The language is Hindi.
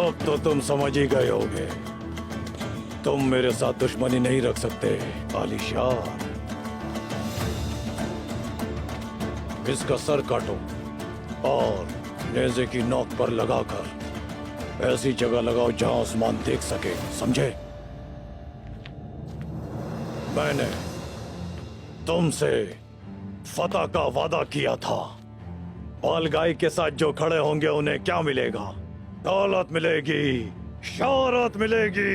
अब तो तुम समझ ही गए होगे। तुम मेरे साथ दुश्मनी नहीं रख सकते आलिशान। इसका सर काटो और नेज़े की नोक पर लगाकर ऐसी जगह लगाओ जहां आसमान देख सके, समझे? मैंने तुमसे फतह का वादा किया था। बालगाई के साथ जो खड़े होंगे उन्हें क्या मिलेगा? दौलत मिलेगी, शौहरत मिलेगी।